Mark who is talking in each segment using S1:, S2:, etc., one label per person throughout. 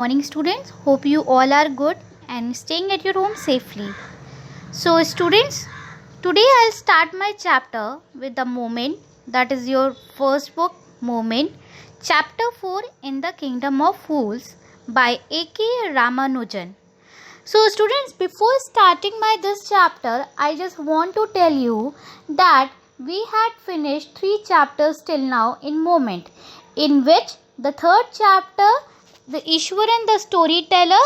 S1: Morning, students. Hope you all are good and staying at your home safely. So, students, today I'll start my chapter with the moment, that is your first book, Moment, chapter 4 in the Kingdom of Fools by A.K. Ramanujan. So, students, before starting my this chapter, I just want to tell you that we had finished 3 chapters till now in Moment, in which the third chapter, the Ishwaran the storyteller,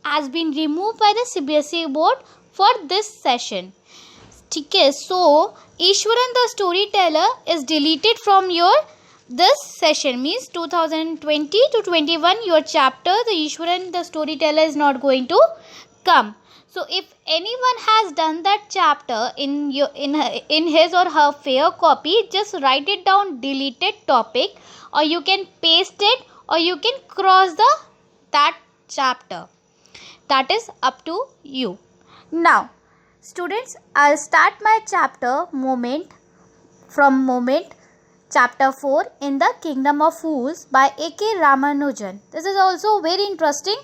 S1: has been removed by the CBSE board for this session. Okay, so Ishwaran the storyteller is deleted from your this session, means 2020 to 21 your chapter, the Ishwaran the storyteller is not going to come. So if anyone has done that chapter in his or her fair copy, just write it down deleted topic, or you can paste it, or you can cross that chapter. That is up to you. Now students, I'll start my chapter Moment from Moment chapter 4 in the Kingdom of Fools by A.K. Ramanujan. This is also very interesting,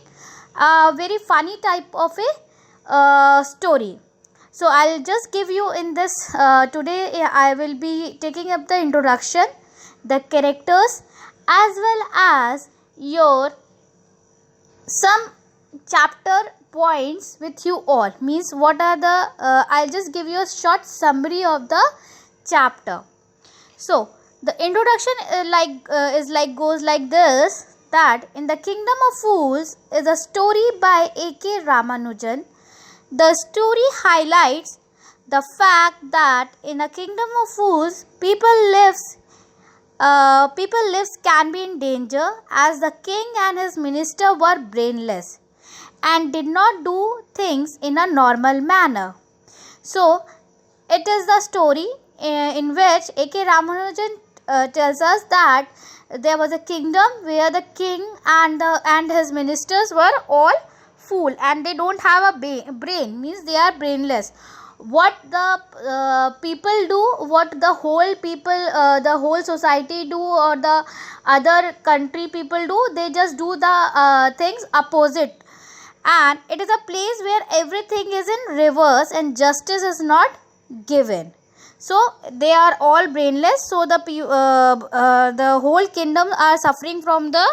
S1: very funny type of a story. So I'll just give you in this today I will be taking up the introduction, the characters, as well as your some chapter points with you all, means what are the I'll just give you a short summary of the chapter. So the introduction goes like this, that in the Kingdom of Fools is a story by A.K. Ramanujan. The story highlights the fact that in a kingdom of fools, people's lives can be in danger, as the king and his minister were brainless and did not do things in a normal manner. So it is the story in which A.K. Ramanujan tells us that there was a kingdom where the king and his ministers were all fool and they don't have a brain, means they are brainless. What the people do, what the whole society do, or the other country people do, they just do the things opposite, and it is a place where everything is in reverse and justice is not given. So they are all brainless, so the whole kingdom are suffering from the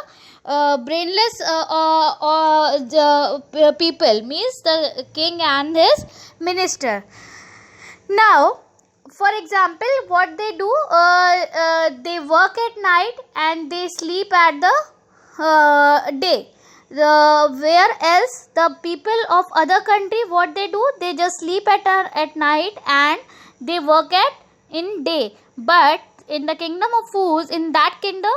S1: brainless people, means the king and his minister. Now for example, what they do, they work at night and they sleep at the day. Where else the people of other country, what they do, they just sleep at night and they work in day. But in the Kingdom of Fools, in that kingdom,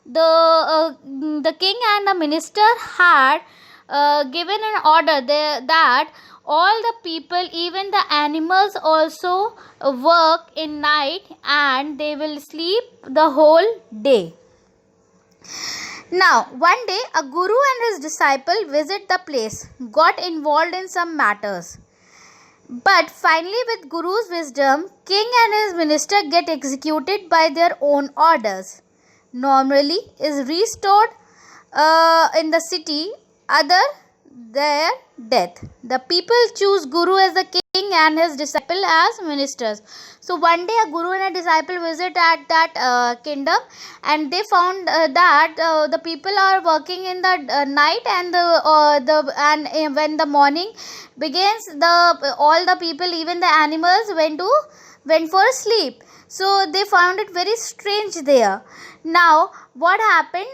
S1: the king and the minister had given an order that all the people, even the animals, also work in night and they will sleep the whole day. Now one day a guru and his disciple visit the place, got involved in some matters. But finally, with Guru's wisdom, king and his minister get executed by their own orders. Normally is restored in the city, other their death. The people choose Guru as the king and his disciple as ministers. So one day a guru and a disciple visit at that kingdom, and they found that the people are working in the night, and when the morning begins, all the people, even the animals, went for a sleep. So they found it very strange there. Now what happened,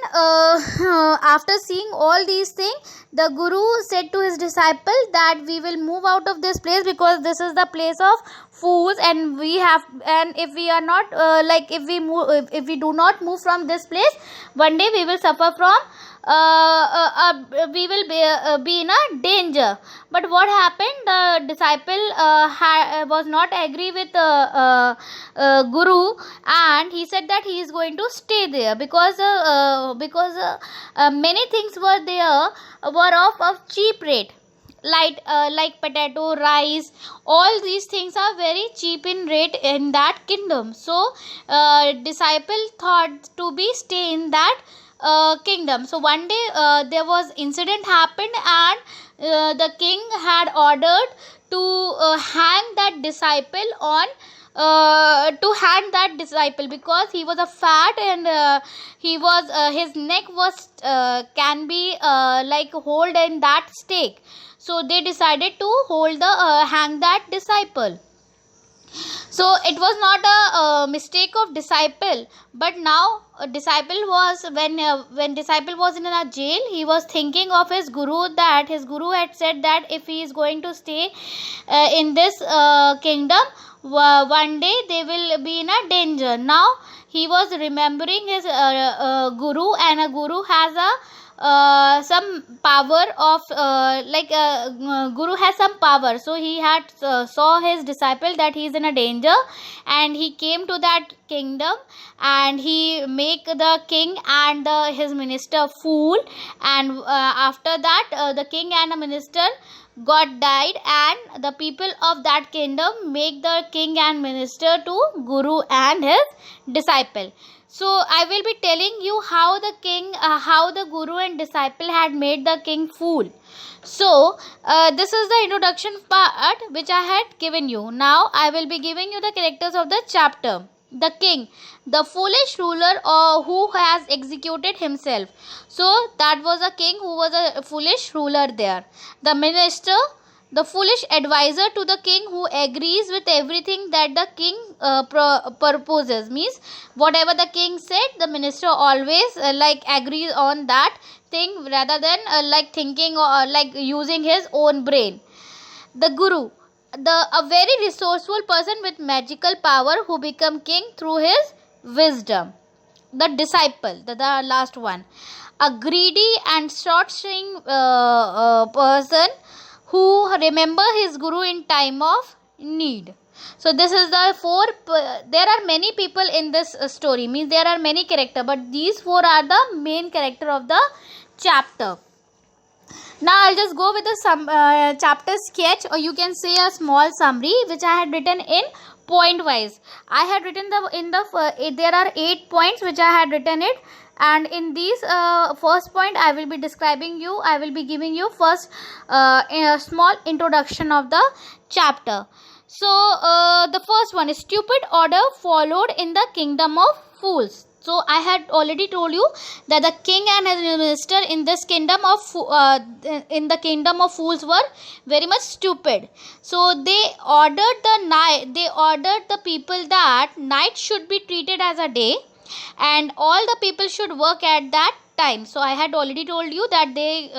S1: after seeing all these things, the guru said to his disciple that we will move out of this place, because this is the place of fools, and if we are not if we do not move from this place, one day we will suffer from we will be in a danger. But what happened, the disciple was not agree with guru, and he said that he is going to stay there, because many things were there were of cheap rate, like potato, rice, all these things are very cheap in rate in that kingdom. So disciple thought to be stay in that kingdom. So one day there was incident happened, and the king had ordered to hang that disciple on to hang that disciple, because he was a fat, and he was his neck was can be like hold in that stake. So they decided to hold the hang that disciple. So it was not a mistake of disciple, but now a disciple was, when disciple was in a jail, he was thinking of his guru, that his guru had said that if he is going to stay in this kingdom, one day they will be in a danger. Now he was remembering his guru, and a guru has a some power of guru has some power. So he had saw his disciple that he is in a danger, and he came to that kingdom, and he make the king and his minister fool, and after that the king and the minister got died, and the people of that kingdom make the king and minister to guru and his disciple. So I will be telling you how the king, how the guru and disciple had made the king fool. So this is the introduction part which I had given you. Now I will be giving you the characters of the chapter. The king, the foolish ruler who has executed himself. So that was a king who was a foolish ruler there. The minister, the foolish advisor to the king, who agrees with everything that the king proposes. Means whatever the king said, the minister always agrees on that thing, rather than thinking or using his own brain. The guru, a very resourceful person with magical power, who become king through his wisdom. The disciple, the last one, a greedy and short-string person who remember his guru in time of need. So this is the four. There are many people in this story, means there are many characters, but these four are the main character of the chapter. Now I'll just go with the chapter sketch, or you can say a small summary, which I had written in point wise. I had written there are 8 points which I had written it, and in these first point I will be giving you first a small introduction of the chapter. So the first one is stupid order followed in the kingdom of fools. So I had already told you that the king and his minister in this kingdom of fools were very much stupid. So they ordered the people that night should be treated as a day, and all the people should work at that time. So I had already told you that they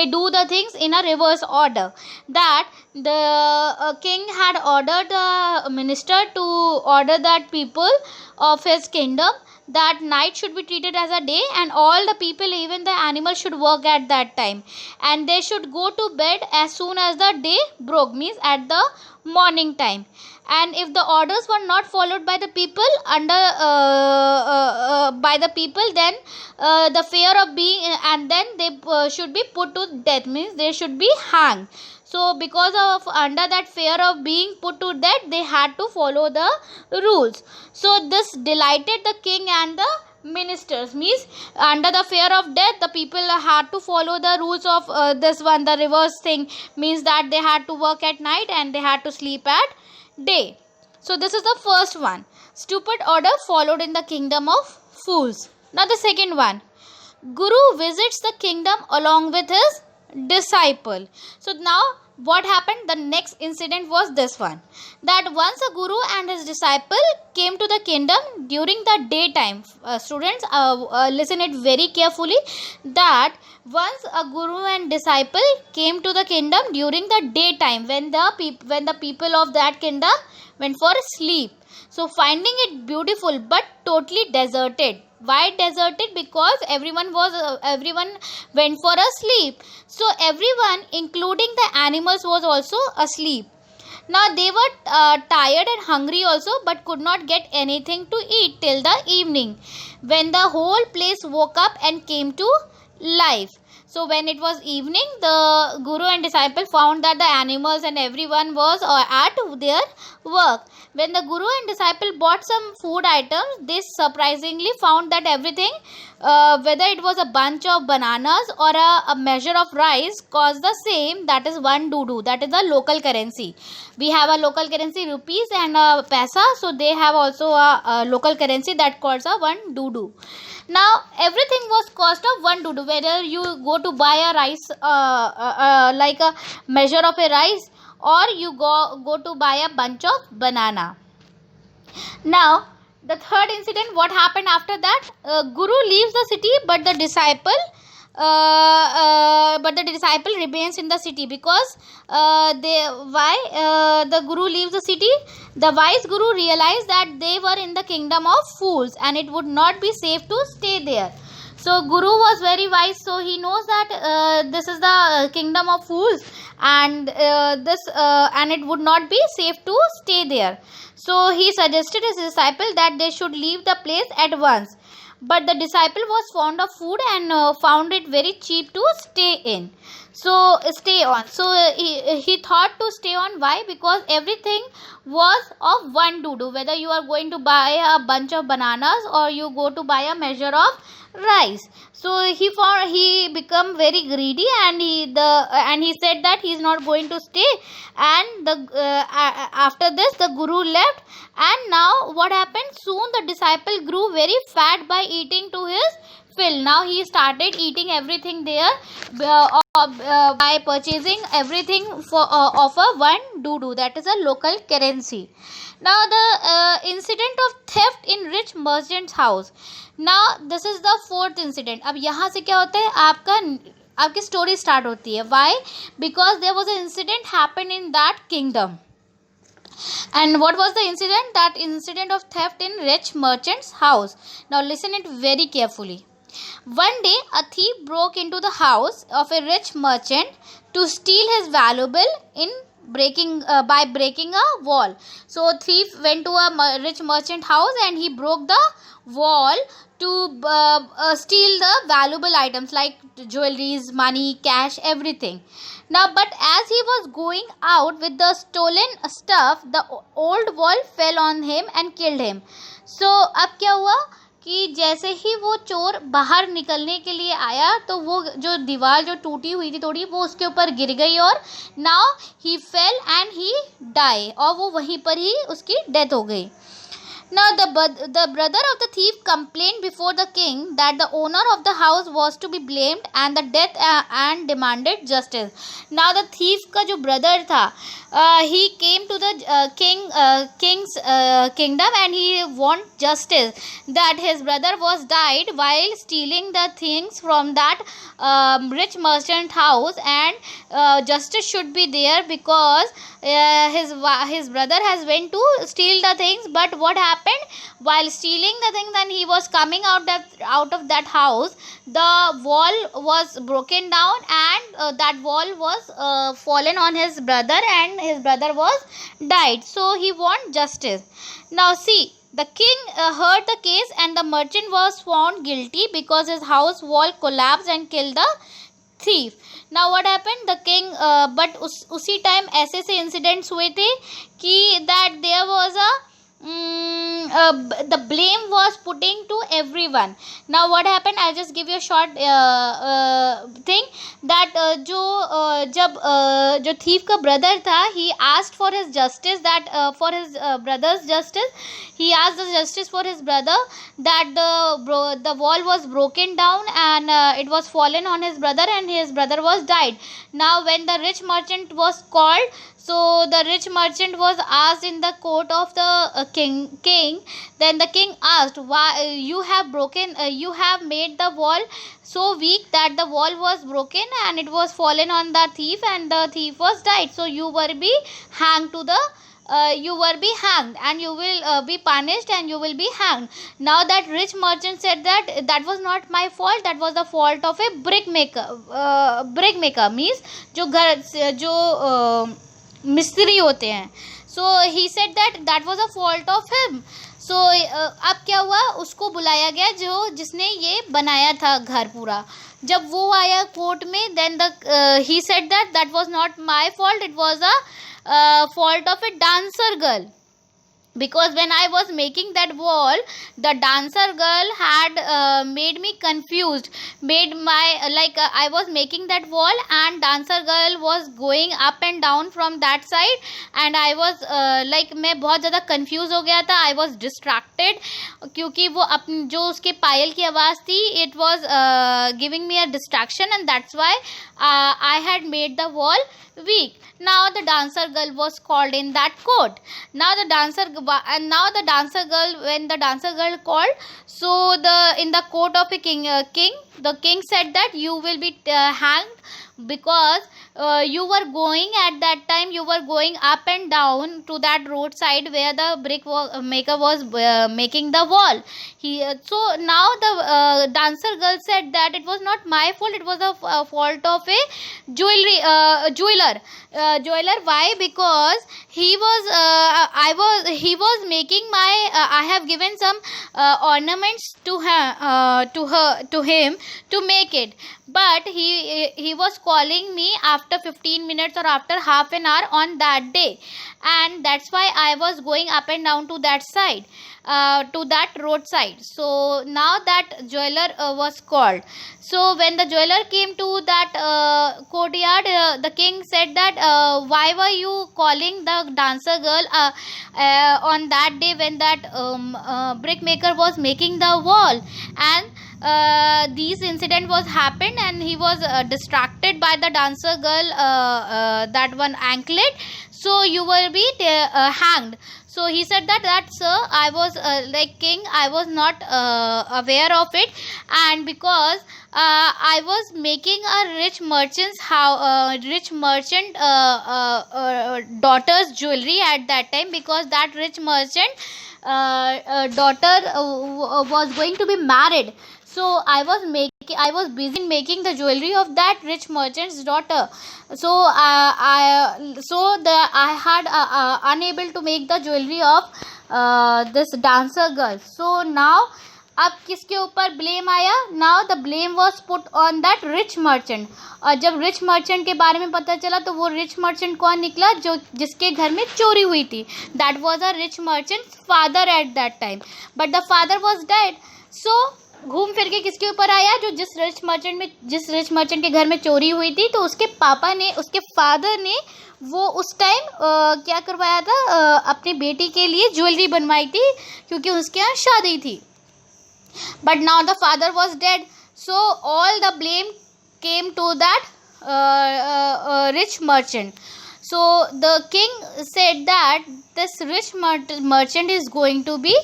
S1: do the things in a reverse order. That the king had ordered the minister to order that people of his kingdom that night should be treated as a day, and all the people, even the animals, should work at that time, and they should go to bed as soon as the day broke, means at the morning time. And if the orders were not followed by the people then the fear of being and then they should be put to death, means they should be hanged. So because of under that fear of being put to death, they had to follow the rules. So this delighted the king and the ministers, means under the fear of death, the people had to follow the rules of this one, the reverse thing, means that they had to work at night and they had to sleep at day. So this is the first one, stupid order followed in the kingdom of fools. Now the second one, guru visits the kingdom along with his disciple. So now what happened, the next incident was this one, that once a guru and his disciple came to the kingdom during the daytime. Students, listen it very carefully, that once a guru and disciple came to the kingdom during the daytime, when the people of that kingdom went for sleep. So finding it beautiful but totally deserted. Why deserted? Because everyone went for a sleep. So everyone, including the animals, was also asleep. Now they were tired and hungry also, but could not get anything to eat till the evening, when the whole place woke up and came to life. So when it was evening, the guru and disciple found that the animals and everyone was at their work. When the guru and disciple bought some food items, they surprisingly found that everything, whether it was a bunch of bananas or a measure of rice, cost the same, that is 1 dudu, that is the local currency. We have a local currency rupees and a paisa, so they have also a local currency that costs a 1 dudu. Now everything was cost of 1 dudu, whether you go to buy a rice, like a measure of a rice, or you go to buy a bunch of banana. Now the third incident, what happened after that? Guru leaves the city, but the disciple remains in the city, because the guru leaves the city. The wise guru realized that they were in the kingdom of fools and it would not be safe to stay there. So guru was very wise, so he knows that this is the kingdom of fools, and and it would not be safe to stay there. So he suggested his disciple that they should leave the place at once. But the disciple was fond of food and found it very cheap to stay on. So he thought to stay on. Why? Because everything was of 1 dudu, whether you are going to buy a bunch of bananas or you go to buy a measure of rice. So he become very greedy, and he said that he is not going to stay. And after this the guru left. And now what happened? Soon the disciple grew very fat by eating to his fill. Now he started eating everything there, by purchasing everything for of a 1 dudu, that is a local currency. Now the incident of theft in rich merchant's house. Now this is the fourth incident. अब यहाँ से क्या होता है, आपकी story start होती है. Why? Because there was an incident happened in that kingdom. And what was the incident? That incident of theft in rich merchant's house. Now listen it very carefully. One day a thief broke into the house of a rich merchant to steal his valuable by breaking a wall. So thief went to a rich merchant house and he broke the wall to steal the valuable items like jewelries, money, cash, everything. Now, but as he was going out with the stolen stuff, the old wall fell on him and killed him. So, अब क्या हुआ कि जैसे ही वो चोर बाहर निकलने के लिए आया, तो वो जो दीवार जो टूटी हुई थी थोड़ी, वो उसके ऊपर गिर गई और now he fell and he died, और वो वहीं पर ही उसकी डेथ हो गई. Now the brother of the thief complained before the king that the owner of the house was to be blamed and the death and demanded justice. Now the thief का जो brother था, he came to the king's kingdom and he want justice that his brother was died while stealing the things from that rich merchant house, and justice should be there because his brother has went to steal the things. But what happened? While stealing the things and he was coming out of that house, the wall was broken down and that wall was fallen on his brother and his brother was died. So he want justice. Now see, the king heard the case and the merchant was found guilty because his house wall collapsed and killed the thief. Now what happened? The king but उसी time ऐसे से incidents हुए थे कि that there was the blame was putting to everyone. Now what happened? I'll just give you a short thing that जो thief का brother था, he asked for his justice, that for his brother's justice. He asked the justice for his brother that the wall was broken down and it was fallen on his brother and his brother was died. Now when the rich merchant was called, so the rich merchant was asked in the court of the king. Then the king asked, why you have made the wall so weak that the wall was broken and it was fallen on the thief and the thief was died. So you will be hanged and you will be punished and you will be hanged. Now that rich merchant said that was not my fault, that was the fault of a brick maker means जो मिस्त्री होते हैं. So he said that was a fault of him. So अब क्या हुआ, उसको बुलाया गया जिसने ये बनाया था घर पूरा. जब वो आया कोर्ट में, then he said that was not my fault, it was a fault of a dancer girl. Because when I was making that wall, the dancer girl had made me confused, made my I was making that wall and dancer girl was going up and down from that side, and I was मैं बहुत ज़्यादा confused हो गया था. I was distracted क्योंकि वो जो उसके पायल की आवाज़ थी, it was giving me a distraction, and that's why I had made the wall weak. Now the dancer girl was called in that court. Now the dancer girl, when the dancer girl called, so in the court of a king, the king said that you will be hanged, because you were going at that time, you were going up and down to that roadside where the brick maker was making the wall. So now the dancer girl said that it was not my fault, it was the fault of a jeweler. Why? Because he was making my I have given some ornaments to him to make it, but he was calling me after 15 minutes or after half an hour on that day, and that's why I was going up and down to that side, to that roadside. So now that jeweler was called. So when the jeweler came to that courtyard, the king said that why were you calling the dancer girl on that day when that brick maker was making the wall, and these incident was happened, and he was distracted by the dancer girl, that one anklet, so you will be hanged. So he said that sir, I was king, I was not aware of it, and because I was making a rich merchant's daughter's jewelry at that time, because that rich merchant daughter was going to be married. So I was busy in making the jewelry of that rich merchant's daughter. So I had unable to make the jewelry of this dancer girl. So now अब किसके ऊपर blame आया? Now the blame was put on that rich merchant. और जब rich merchant के बारे में पता चला, तो वो रिच मर्चेंट कौन निकला? जो जिसके घर में चोरी हुई थी. That was a rich merchant father at that time, but the father was dead. So घूम फिर के किसके ऊपर आया? जिस रिच मर्चेंट के घर में चोरी हुई थी, तो उसके पापा ने, उसके फादर ने वो उस टाइम क्या करवाया था? अपनी बेटी के लिए ज्वेलरी बनवाई थी, क्योंकि उसके यहाँ शादी थी. But now the father was dead, so all the blame came to that rich merchant. So the king said that this rich merchant is going to be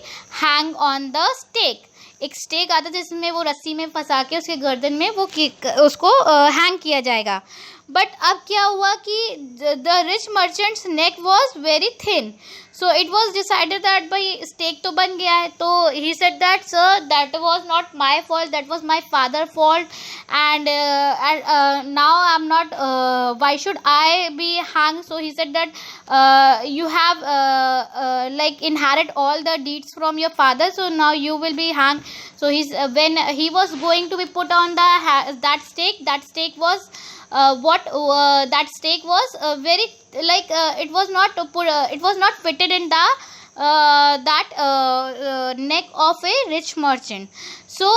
S1: hanged on the stake. एक stake आता जिसमें वो रस्सी में फंसा के उसके गर्दन में वो उसको हैंग किया जाएगा. बट अब क्या हुआ कि the rich merchants neck was very thin. So it was decided that भाई स्टेक तो बन गया है. तो he said that sir, that was not my fault, that was my father's fault, and now I'm not, why should I be hanged? So he said that you have inherit all the deeds from your father, so now you will be hanged. So when he was going to be put on that stake was that stake was very it was not fitted in the neck of a rich merchant. So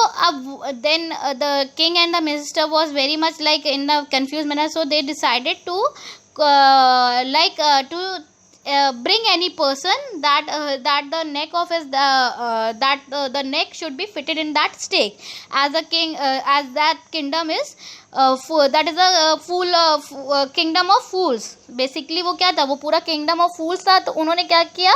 S1: then the king and the minister was very much in a confused manner. So they decided to bring any person that the neck of his the neck should be fitted in that stake, as a king, as that kingdom is that is a kingdom of fools. Basically वो क्या था? वो पूरा kingdom of फूल्स था. तो उन्होंने क्या किया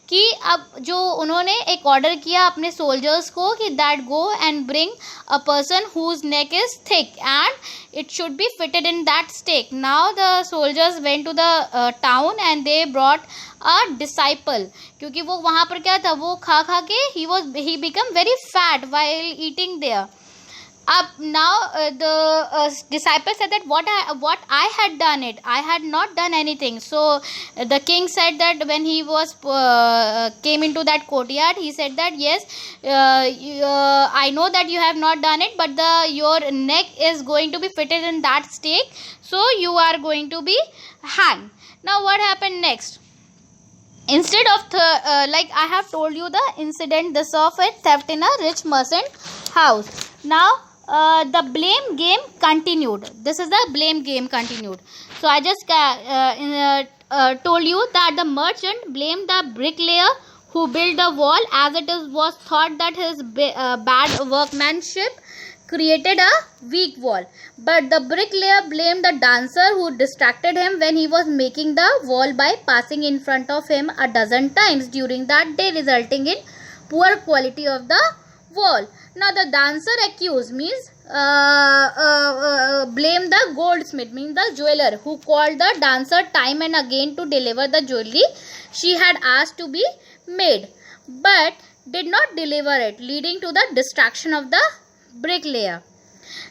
S1: कि अब जो उन्होंने एक ऑर्डर किया अपने सोल्जर्स को कि that go and bring a person whose neck is thick and it should be fitted in that stake. Now the soldiers went to the town and they brought a disciple. क्योंकि वो वहाँ पर क्या था? वो खा के ही become very fat while eating there. up now the disciple said that what I had done it, I had not done anything. So the king said that when he was came into that courtyard, he said that yes, I know that you have not done it, but your neck is going to be fitted in that stake, so you are going to be hanged. Now what happened next? Instead of like I have told you the incident this of a theft in a rich merchant house. Now the blame game continued. This is the blame game continued. So I just told you that the merchant blamed the bricklayer who built the wall, as it was thought that his bad workmanship created a weak wall. But the bricklayer blamed the dancer who distracted him when he was making the wall by passing in front of him a dozen times during that day, resulting in poor quality of the wall. Now the dancer accused means blame the goldsmith, means the jeweler, who called the dancer time and again to deliver the jewelry she had asked to be made, but did not deliver it, leading to the distraction of the bricklayer.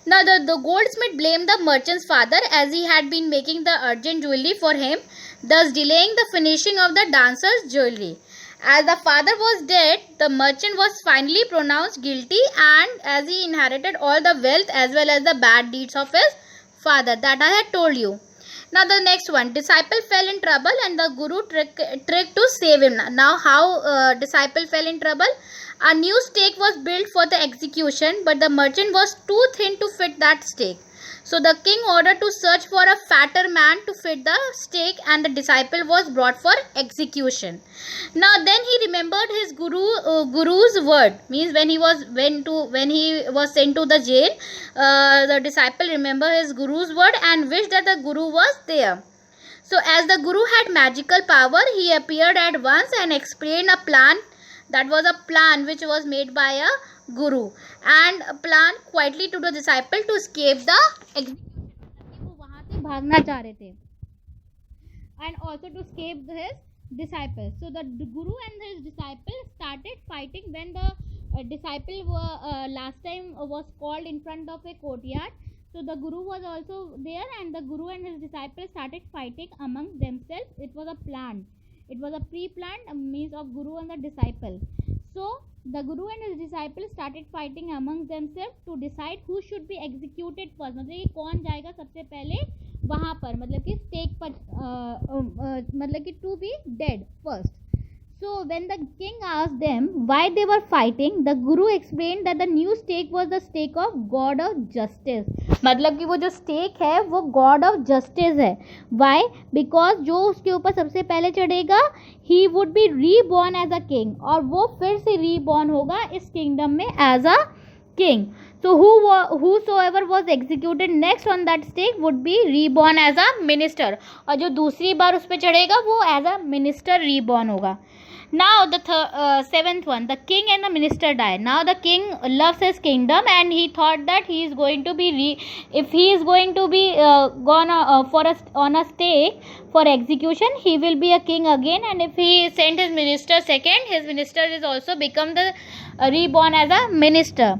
S1: Now the goldsmith blamed the merchant's father, as he had been making the urgent jewelry for him, thus delaying the finishing of the dancer's jewelry. As the father was dead, the merchant was finally pronounced guilty, and as he inherited all the wealth as well as the bad deeds of his father, that I had told you. Now the next one, disciple fell in trouble and the guru tricked to save him. Now how disciple fell in trouble? A new stake was built for the execution, but the merchant was too thin to fit that stake. So the king ordered to search for a fatter man to fit the stake, and the disciple was brought for execution. Now then he remembered his guru's word, means when he was sent to the jail, the disciple remembered his guru's word and wished that the guru was there. So as the guru had magical power, he appeared at once and explained a plan. That was a plan which was made by a guru, and a plan quietly to the disciple to escape the execution. वो वहाँ से भागना चाह रहे थे, and also to escape his disciple. So the guru and his disciple started fighting when the disciple last time was called in front of a courtyard. So the guru was also there, and the guru and his disciple started fighting among themselves. It was a plan. It was a pre-planned means of guru and the disciple. So the guru and his disciple started fighting among themselves to decide who should be executed first. मतलब कि कौन जाएगा सबसे पहले वहाँ पर, मतलब कि stake पर, मतलब कि to be dead first. So when the king asked them why they were fighting, the guru explained that the new stake was the stake of God of justice. मतलब कि वो जो stake है वो God of justice है. Why? Because जो उसके ऊपर सबसे पहले चढ़ेगा, he would be reborn as a king, और वो फिर से reborn होगा इस kingdom में as a king. So whosoever was executed next on that stake would be reborn as a minister, और जो दूसरी बार उस पर चढ़ेगा वो as a minister reborn होगा. Now the seventh one, the king and the minister die. Now the king loves his kingdom, and he thought that he is going to be if he is going to be gone on a stake for execution, he will be a king again, and if he sent his minister second, his minister is also become the reborn as a minister.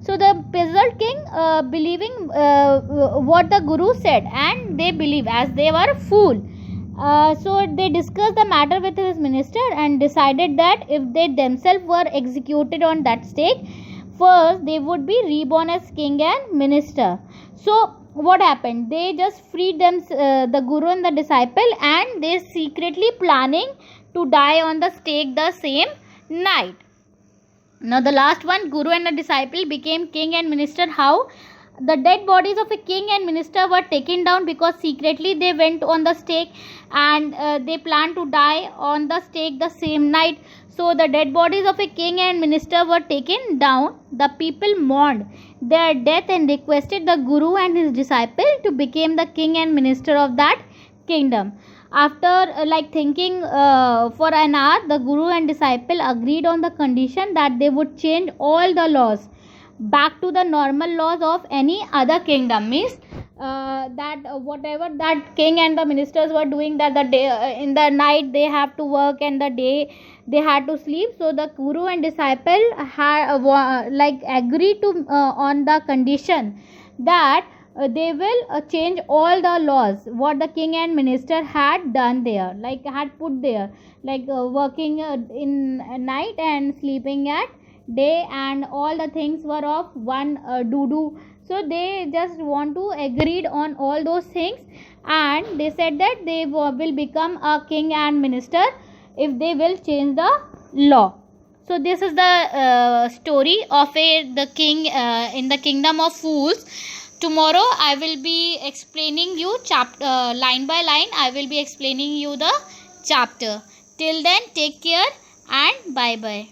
S1: So the puzzled king believing what the guru said, and they believe as they were fool. So they discussed the matter with his minister and decided that if they themselves were executed on that stake, first they would be reborn as king and minister. So what happened? They just freed them, the guru and the disciple, and they secretly planning to die on the stake the same night. Now the last one, guru and the disciple became king and minister. How? The dead bodies of a king and minister were taken down because secretly they went on the stake, and they planned to die on the stake the same night. So the dead bodies of a king and minister were taken down. The people mourned their death and requested the guru and his disciple to become the king and minister of that kingdom. After thinking for an hour, the guru and disciple agreed on the condition that they would change all the laws back to the normal laws of any other kingdom. Means that whatever that king and the ministers were doing, that the day in the night they have to work and the day they had to sleep. So the guru and disciple had like agreed to on the condition that they will change all the laws what the king and minister had done there, like had put there, like working in night and sleeping at day, and all the things were of one do. So they just want to agreed on all those things, and they said that they will become a king and minister if they will change the law. So this is the story of the king in the kingdom of fools. Tomorrow I will be explaining you chapter line by line. I will be explaining you the chapter. Till then, take care and bye bye.